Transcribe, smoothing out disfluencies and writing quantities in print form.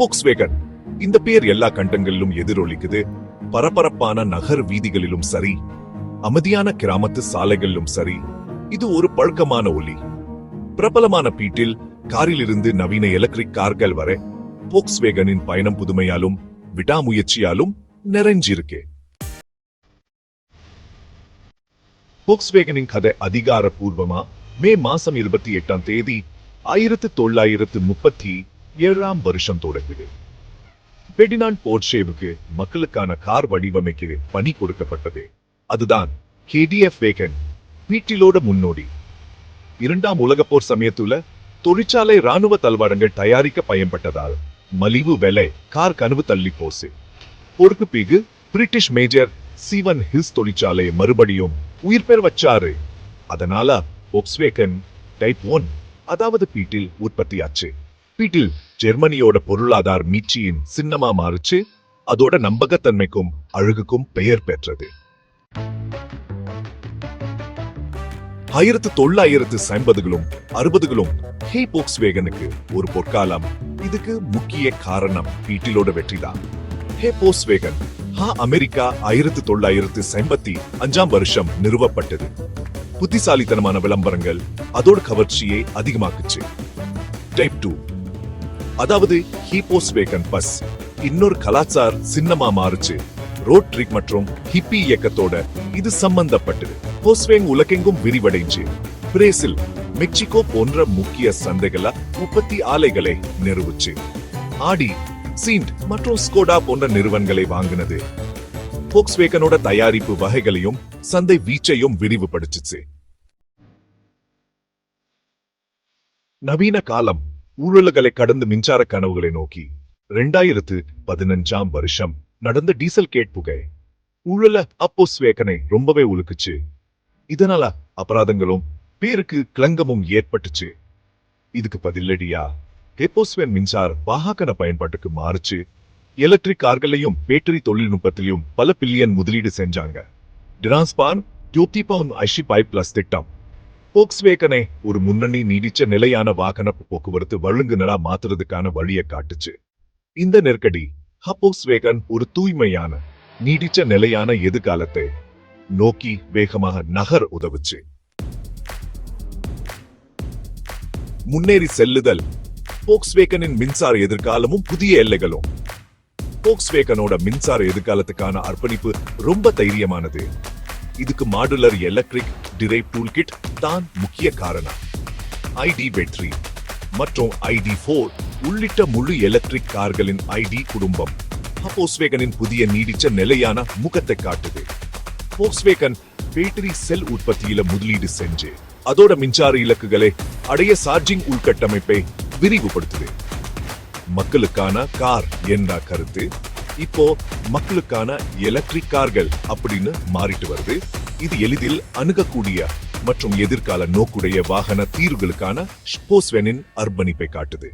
போக்ஸ்வேகன் இந்த பேர் எல்லா கண்டங்களிலும் எதிரொலிக்குது. பரபரப்பான நகர் வீதிகளிலும் சரி, அமைதியான கிராமத்து சாலைகளிலும் சரி, இது ஒரு பழக்கமான ஒலி. பிரபலமான பீட்டில் காரிலிருந்து நவீன எலக்ட்ரிக் கார்கள் வரை போக்ஸ்வேகனின் பயணம் புதுமையாலும் விடாமுயற்சியாலும் நிறைஞ்சிருக்கு. போக்ஸ்வேகனின் கதை அதிகாரப்பூர்வமா மே மாசம் 28ஆம் தேதி 1937ஆம் வருஷம் தொடங்குது. பெர்டினாண்ட் போர்ஷேவுக்கு மக்களுக்கான கார் வடிவமைக்க பணி கொடுக்கப்பட்டது. அதுதான் KDF வேகன், பீட்டிலோட முன்னோடி. இரண்டாம் உலகப்போர் சமயத்துல தொழிற்சாலை ராணுவ தளவாடங்கள் தயாரிக்க பயன்பட்டதால் மலிவு விலை கார் கனவு தள்ளி போச்சு. போருக்கு பிறகு பிரிட்டிஷ் மேஜர் சீவன் ஹில்ஸ் தொழிற்சாலை மறுபடியும் உயிர் பெற வச்சாரு. அதனால போக்ஸ்வேகன் டைப் 1 அதாவது பீட்டில் உற்பத்தியாச்சு. பீட்டில் ஜெர்மனியோட பொருளாதார மீட்சியின் சின்னமா மாறுச்சு. அதோட நம்பகத்தன்மைக்கும் அழகுக்கும் பெயர் பெற்றது. 1950களும் 60களும் ஹே போக்ஸ்வேகனுக்கு ஒரு பொற்காலம். இதுக்கு முக்கிய காரணம் பீட்டிலோட வெற்றிதான். ஹே போக்ஸ்வேகன் அமெரிக்கா 1955ஆம் வருஷம் நிறுவப்பட்டது. புத்திசாலித்தனமான விளம்பரங்கள் அதோட கவர்ச்சியை அதிகமாக்குச்சு. டைப் 2 அதாவது போக்ஸ்வேகன் பஸ் இன்னொரு கலாச்சார சின்னமா மாறுச்சு. ரோட் ட்ரிக் மற்றும் ஹிப்பி இயக்கத்தோட இது சம்பந்தப்பட்டது. போக்ஸ்வேகன் உலகெங்கும் விரிவடைஞ்சு பிரேசில், மெக்சிகோ போன்ற முக்கிய சந்தைகள உற்பத்தி ஆலைகளை நிறுவுச்சு. ஆடி, சீண்ட் மற்றும் ஸ்கோடா போன்ற நிறுவனங்களை வாங்கினது. போக்ஸ்வேகனோட தயாரிப்பு வகைகளையும் சந்தை வீச்சையும் விரிவுபடுத்துச்சு. நவீன காலம் ஊழல்களை கடந்து மின்சார கனவுகளை நோக்கி 2015ஆம் வருஷம் நடந்த டீசல் கேட் புகை ஊழல போக்ஸ்வேகனை ரொம்பவே உலுக்குச்சு. இதனால அபராதங்களும் பேருக்கு களங்கமும் ஏற்பட்டுச்சு. இதுக்கு பதிலடியா போக்ஸ்வேகன் மின்சார வாகன பயன்பாட்டுக்கு மாறுச்சு. எலக்ட்ரிக் கார்களையும் பேட்டரி தொழில்நுட்பத்திலையும் பல பில்லியன் முதலீடு செஞ்சாங்க. டிரான்ஸ்பான் ஜோதிபவுன் ஐஷி-5+ திட்டம் போக்ஸ்வேகனை ஒரு முன்னணி நீடிச்ச நிலையான வாகன போக்குவரத்து வழங்குனரா மாத்துறதுக்கான வழியை காட்டுச்சு. இந்த நெருக்கடி போக்ஸ்வேகன் ஒரு தூய்மையான நீடிச்ச நிலையான எதிர்காலத்தை நோக்கி வேகமாக நகர் உதவுச்சு. முன்னேறி செல்லுதல் போக்ஸ்வேகனின் மின்சார எதிர்காலமும் புதிய எல்லைகளும். போக்ஸ்வேகனோட மின்சார எதிர்காலத்துக்கான அர்ப்பணிப்பு ரொம்ப தைரியமானது. இதுக்கு மாடுலர் எலக்ட்ரிக் டிரைவ் டூல்கிட் தான் முக்கிய காரணம். ID பேட்டரி மற்றும் ID4 உள்ளிட்ட முழு எலக்ட்ரிக் கார்களின் ID குடும்பம் போக்ஸ்வேகனின் புதிய நீடிச்ச நிலையான முகத்தை காட்டுது. போக்ஸ்வேகன் பேட்டரி செல் உற்பத்தியில முதலீடு செஞ்சு அதோட மின்சார இலக்குகளை அடைய சார்ஜிங் உள்கட்டமைப்பை விரிவுபடுத்துது. மக்களுக்கான கார் என்ற கருத்து இப்போ மக்களுக்கான எலக்ட்ரிக் கார்கள் அப்படின்னு மாறிட்டு வருது. இது எளிதில் அணுகக்கூடிய மற்றும் எதிர்கால நோக்குடைய வாகன தீர்வுகளுக்கான போக்ஸ்வேகனின் அர்ப்பணிப்பை காட்டுது.